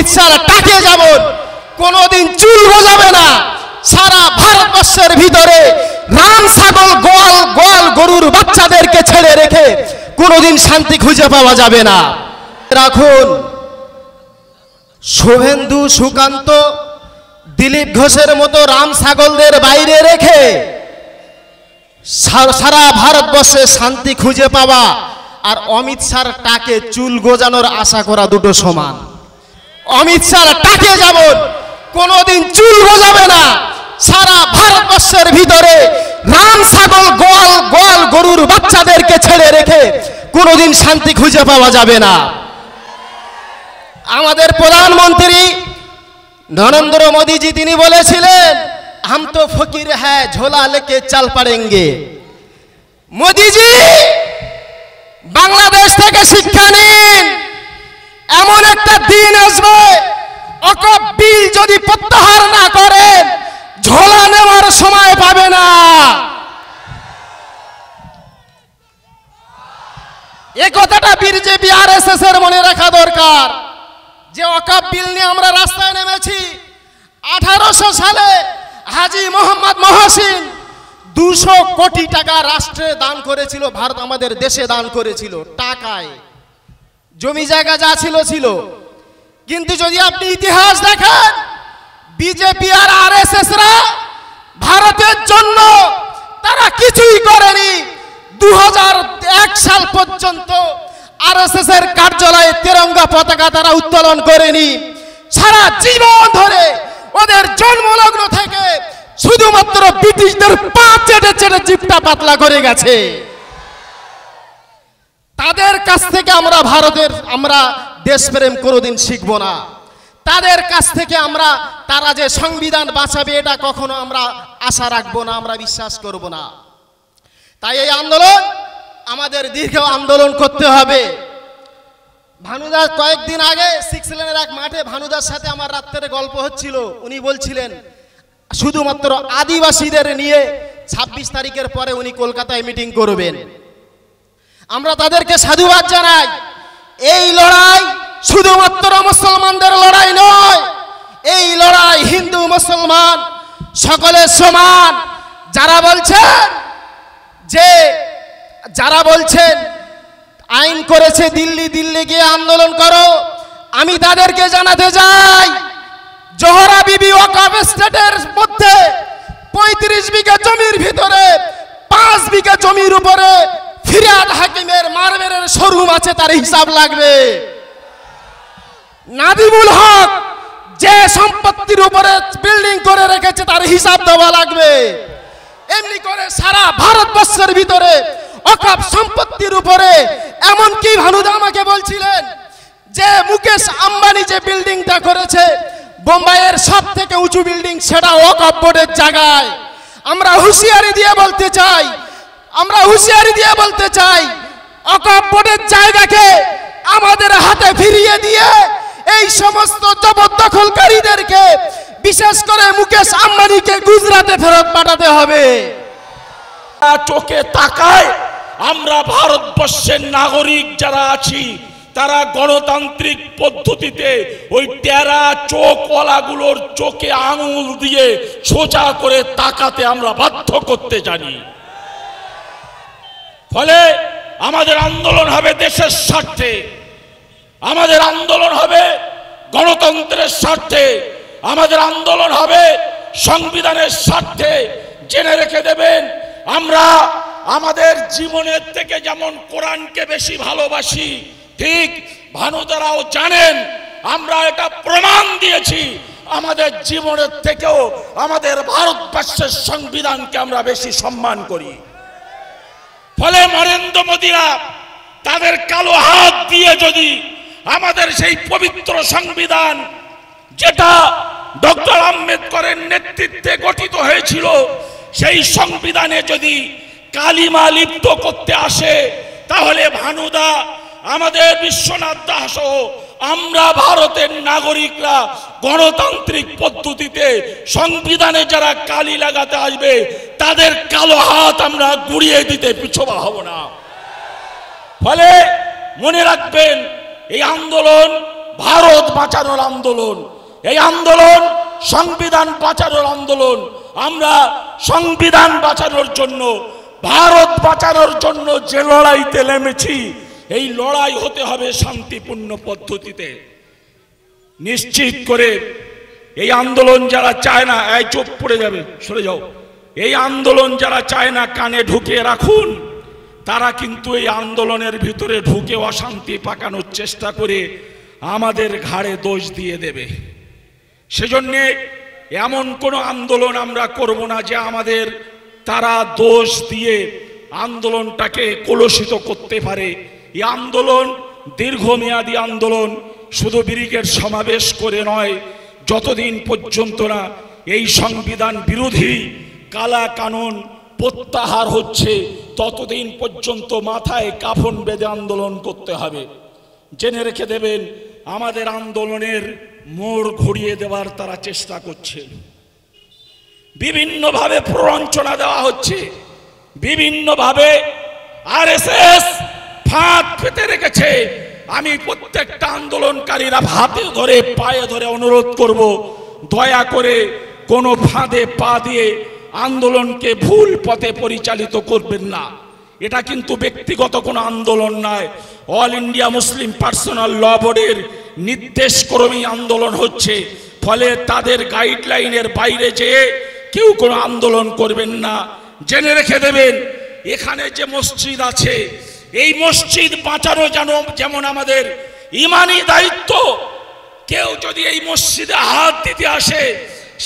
অমিত শাহ টাকে যেমন কোনোদিন চুল গজাবে না, সারা ভারতবর্ষের ভিতরে রাম ছাগল গোয়াল গোয়াল গরুর বাচ্চাদেরকে ছেড়ে রেখে কোনোদিন শান্তি খুঁজে পাওয়া যাবে না। রাখুন, শুভেন্দু সুকান্ত দিলীপ ঘোষের মতো রাম ছাগলদের বাইরে রেখে সারা ভারতবর্ষে শান্তি খুঁজে পাওয়া আর অমিত শাহর টাকে চুল গোজানোর আশা করা দুটো সমান। অমিত শাহর টাকে যেমন কোনোদিন চুল গজাবে না, সারা ভারতবর্ষের ভিতরে রাম ছাগল গোয়াল গোয়াল গরুর বাচ্চাদেরকে ছেড়ে রেখে কোনোদিন শান্তি খুঁজে পাওয়া যাবে না। আমাদের প্রধানমন্ত্রী নরেন্দ্র মোদীজি তিনি বলেছিলেন, हम तो फकीर है झोला लेके चल पड़ेंगे। মোদীজি বাংলাদেশ থেকে শিক্ষা নিন, এমন একটা দিন আসবে অকপ বিল যদি প্রত্যাহার না করেন ঝোলা নেওয়ার সময় পাবে না। এই কথাটা বিজেপি আরএসএস এর মনে রাখা দরকার যে অকপ বিল নিয়ে আমরা রাস্তায় নেমেছি। 1800 সালে হাজী মোহাম্মদ মহসিন 200 কোটি টাকা রাষ্ট্রে দান করেছিল, ভারত আমাদের দেশে দান করেছিল টাকায়, জমি জায়গা যা ছিল ছিল। কিন্তু যদি আপনি ইতিহাস দেখেন, বিজেপি আর আরএসএসরা ভারতের জন্য তারা কিছুই করেনি। 2001 সাল পর্যন্ত আরএসএস এর কার্যালয়ে তিরঙ্গা পতাকা তারা উত্তোলন করেনি। সারা জীবন ধরে ওদের জন্মলগ্ন থেকে শুধুমাত্র ব্রিটিশদের পা চেটে চেটে জিপটা পাতলা করে গেছে। তাদের কাছ থেকে আমরা দেশপ্রেম কোনোদিন শিখব না। তাদের কাছ থেকে তারা যে সংবিধান বাঁচাবে এটা কখনো আমরা আশা রাখবো না, আমরা বিশ্বাস করব না। তাই এই আন্দোলন আমাদের দীর্ঘ আন্দোলন করতে হবে। ভানুদাস কয়েকদিন আগে 6 লেনের এক মাঠে ভানুদার সাথে আমার রাত্রে গল্প হচ্ছিল। উনি বলছিলেন শুধুমাত্র আদিবাসীদের নিয়ে 26 তারিখের পরে উনি কলকাতায় মিটিং করবেন। আমরা তাদেরকে সাধুবাদ জানাই। এই লড়াই শুধুমাত্র মুসলমানদের লড়াই নয়, এই লড়াই হিন্দু মুসলমান সকলের সমান। যারা বলছেন আইন করেছে দিল্লি, দিল্লি গিয়ে আন্দোলন করো, আমি তাদেরকে জানাতে চাই জোহরা বিবি ওয়াকফ এস্টেটের মধ্যে 35 বিঘা জমির ভিতরে 5 বিঘা জমির উপরে ফিরিয়াদ হাকিমের মারবেরের শোরুম আছে, তার হিসাব লাগবে। নাদিমুল হক যে সম্পত্তির উপরে বিল্ডিং করে রেখেছে তার হিসাব দেওয়া লাগবে। এমনি করে সারা ভারতবর্ষের ভিতরে ওয়াকফ সম্পত্তির উপরে, এমনকি ভানুদা আমাকে বলছিলেন যে মুকেশ আম্বানি যে বিল্ডিংটা করেছে বোম্বাইয়ের সব থেকে উঁচু বিল্ডিং, সেটা ওয়াকফ বোর্ডের জায়গায়। আমরা হুঁশিয়ারি দিয়ে বলতে চাই ওয়াকফ বোর্ডের জায়গাকে আমাদের হাতে ফিরিয়ে দিয়ে এই সমস্ত জবরদখলকারীদেরকে, বিশেষ করে মুকেশ আম্বানিকে গুজরাটে ফেরত পাঠাতে হবে। চোখে তাকায় আমরা ভারতবর্ষের নাগরিক যারা আছি তারা গণতান্ত্রিক পদ্ধতিতে ওই টেরা চোখওয়ালাগুলোর চোখে আঙুল দিয়ে সোজা করে তাকাতে আমরা বাধ্য করতে জানি। ফলে আমাদের আন্দোলন হবে দেশের স্বার্থে, আমাদের আন্দোলন হবে গণতন্ত্রের স্বার্থে, আমাদের আন্দোলন হবে সংবিধানের স্বার্থে। জেনে রেখে দেবেন, আমরা আমাদের জীবনের থেকে যেমন কোরআনকে বেশি ভালোবাসি, ঠিক ভানুদারাও জানেন আমরা এটা প্রমাণ দিয়েছি, আমাদের জীবনের থেকেও আমাদের ভারতবর্ষের সংবিধানকে আমরা বেশি সম্মান করি। ফলে নরেন্দ্র মোদীরা তাদের কালো হাত দিয়ে যদি আমাদের সেই পবিত্র সংবিধান, যেটা ডক্টর আম্বেদকরের নেতৃত্বে গঠিত হয়েছিল, সেই সংবিধানে যদি কালিমা লিপ্ত করতে আসে, তাহলে ভানুদা, আমাদের বিশ্বনাথ দাস সহ আমরা ভারতের নাগরিকরা গণতান্ত্রিক পদ্ধতিতে সংবিধানে যারা কালি লাগাতে আসবে তাদের কালো হাত আমরা গুড়িয়ে দিতে পিছপা হব না। ফলে মনে রাখবেন, এই আন্দোলন ভারত বাঁচানোর আন্দোলন। এই আন্দোলন সংবিধান বাঁচানোর আন্দোলন। আমরা সংবিধান বাঁচানোর জন্য, ভারত বাঁচানোর জন্য যে লড়াইতে নেমেছি, এই লড়াই হতে হবে শান্তিপূর্ণ পদ্ধতিতে। নিশ্চিত করে এই আন্দোলন যারা চায় না, এই চোখ পড়ে যাবে, সরে যাও, এই আন্দোলন যারা চায় না কানে ঢুকিয়ে রাখুন, তারা কিন্তু এই আন্দোলনের ভিতরে ঢুকে অশান্তি পাকানোর চেষ্টা করে আমাদের ঘাড়ে দোষ দিয়ে দেবে। সেজন্যে এমন কোনো আন্দোলন আমরা করব না যে আমাদের তারা দোষ দিয়ে আন্দোলনটাকে কলুষিত করতে পারে। এই আন্দোলন দীর্ঘমেয়াদী আন্দোলন, শুধু ব্রিগেড সমাবেশ করে নয়, যতদিন পর্যন্ত না এই সংবিধান বিরোধী কালা কানুন প্রত্যাহার হচ্ছে ততদিন পর্যন্ত মাথায় কাফন বেঁধে আন্দোলন করতে হবে। জেনে রেখে দেবেন, আমাদের আন্দোলনের মোড় ঘুরিয়ে দেওয়ার তারা চেষ্টা করছে। বিভিন্নভাবে প্ররোচনা দেওয়া হচ্ছে, বিভিন্নভাবে আরএসএস ফাঁদ পেতে রেখেছে। আমি প্রত্যেকটা আন্দোলনকারীরা হাতে ধরে পায়ে ধরে অনুরোধ করব, দয়া করে কোনো ফাঁদে পা দিয়ে আন্দোলনকে ভুল পথে পরিচালিত করবেন না। এটা কিন্তু ব্যক্তিগত কোনো আন্দোলন নয়, অল ইন্ডিয়া মুসলিম পার্সোনাল ল বোর্ডের নির্দেশ ক্রমেই আন্দোলন হচ্ছে। ফলে তাদের গাইডলাইনের বাইরে যেয়ে কেউ কোনো আন্দোলন করবেন না। জেনে রেখে দেবেন, এখানে যে মসজিদ আছে, এই মসজিদ বাঁচানো যেমন আমাদের ইমানি দায়িত্ব। কেউ যদি এই মসজিদে হাত দিতে আসে,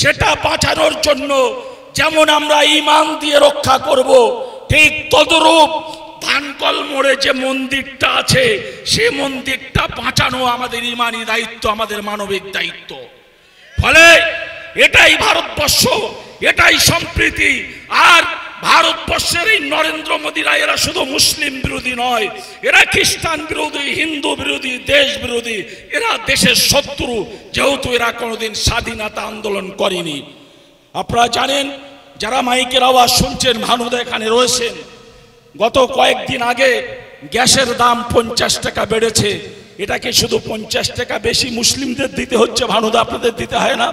সেটা বাঁচানোর জন্য যেমন আমরা ইমান দিয়ে রক্ষা করব, ঠিক তদরূপ ধানকল মোড়ে যে মন্দিরটা আছে, সে মন্দিরটা বাঁচানো আমাদের ইমানি দায়িত্ব, আমাদের মানবিক দায়িত্ব। ফলে এটাই ভারতবর্ষ, এটাই সম্প্রীতি। আর ভারতবর্ষের এই নরেন্দ্র মোদীরা, এরা শুধু মুসলিম বিরোধী নয়, এরা খ্রিস্টান বিরোধী, হিন্দু বিরোধী, দেশ বিরোধী, এরা দেশের শত্রু, যেহেতু এরা কোনোদিন স্বাধীনতা আন্দোলন করেনি। আপনারা জানেন, যারা মাইকের আওয়াজ শুনছেন, ভানুদা এখানে রয়েছেন, গত কয়েকদিন আগে গ্যাসের দাম 50 টাকা বেড়েছে। এটাকে শুধু 50 টাকা বেশি মুসলিমদের দিতে হচ্ছে, ভানুদা আপনাদের দিতে হয় না?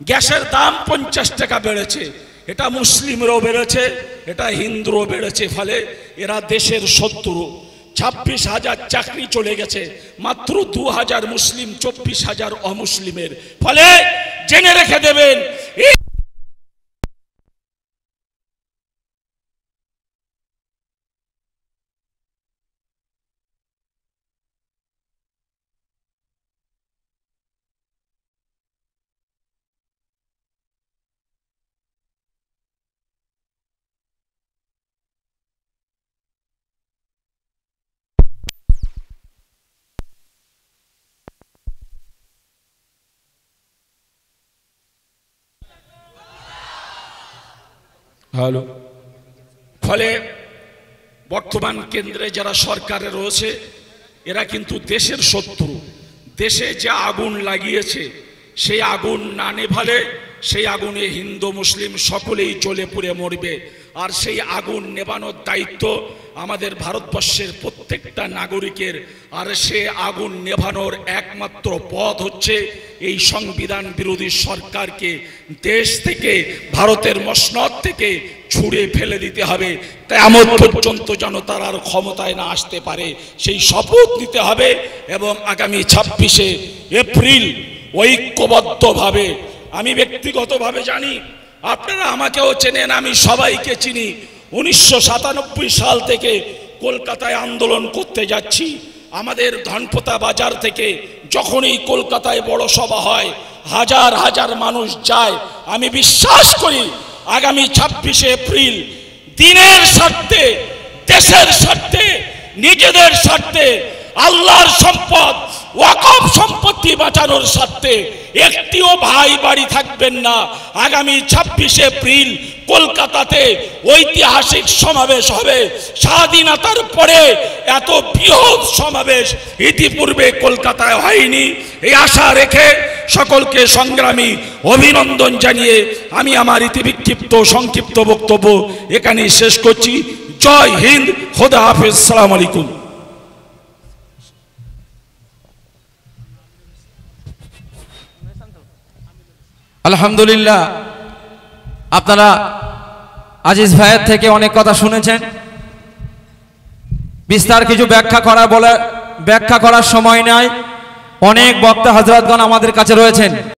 গ্যাসের দাম 50 টাকা বেড়েছে, এটা মুসলিমরাও বেড়েছে, এটা হিন্দুরও বেড়েছে। ফলে এরা দেশের শত্রু। 26,000 চাকরি চলে গেছে, মাত্র 2,000 মুসলিম, 24,000 অমুসলিমের। ফলে জেনে রেখে দেবেন, হ্যালো, ফলে বর্তমান কেন্দ্রে যারা সরকারে রয়েছে, এরা কিন্তু দেশের শত্রু। দেশে যে আগুন লাগিয়েছে, সেই আগুন না নেভালে সেই আগুনে হিন্দু মুসলিম সকলেই জ্বলে পুড়ে মরবে। আর সেই আগুন নেভানোর দায়িত্ব আমাদের ভারতবর্ষের প্রত্যেকটা নাগরিকের। আর সে আগুন নেভানোর একমাত্র পথ হচ্ছে এই সংবিধান বিরোধী সরকারকে দেশ থেকে, ভারতের মসনদ থেকে ছুঁড়ে ফেলে দিতে হবে। কিয়ামত পর্যন্ত যেন তারা আর ক্ষমতায় না আসতে পারে, সেই শপথ নিতে হবে। এবং আগামী 26শে এপ্রিল ঐক্যবদ্ধভাবে, আমি ব্যক্তিগতভাবে জানি, আপনারা আমাকেও চেনেন, আমি সবাইকে চিনি। 1997 সাল থেকে কলকাতায় আন্দোলন করতে যাচ্ছি। আমাদের ধনপোতা বাজার থেকে যখনই কলকাতায় বড় সভা হয়, হাজার হাজার মানুষ যায়। আমি বিশ্বাস করি আগামী 26শে এপ্রিল দিনের স্বার্থে, দেশের স্বার্থে, নিজেদের স্বার্থে, আল্লাহর সম্পদ, ওয়াকফ সম্পত্তি বাঁচানোর স্বার্থে একটিও ভাই বাড়ি থাকবেন না। আগামী 26শে এপ্রিল কলকাতাতে ঐতিহাসিক সমাবেশ হবে। স্বাধীনতার পরে এত বৃহৎ সমাবেশ ইতিপূর্বে কলকাতায় হয়নি। এই আশা রেখে সকলকে সংগ্রামী অভিনন্দন জানিয়ে আমি আমার ইতিবিক্ষিপ্ত সংক্ষিপ্ত বক্তব্য এখানেই শেষ করছি। জয় হিন্দ, খোদা হাফেজ, সালাম আলাইকুম। আলহামদুলিল্লাহ, আপনারা আজিজ ভাইয়ের থেকে অনেক কথা শুনেছেন। বিস্তার কিছু ব্যাখ্যা করার সময় নাই। অনেক বক্তা হযরতগণ আমাদের কাছে রয়েছেন।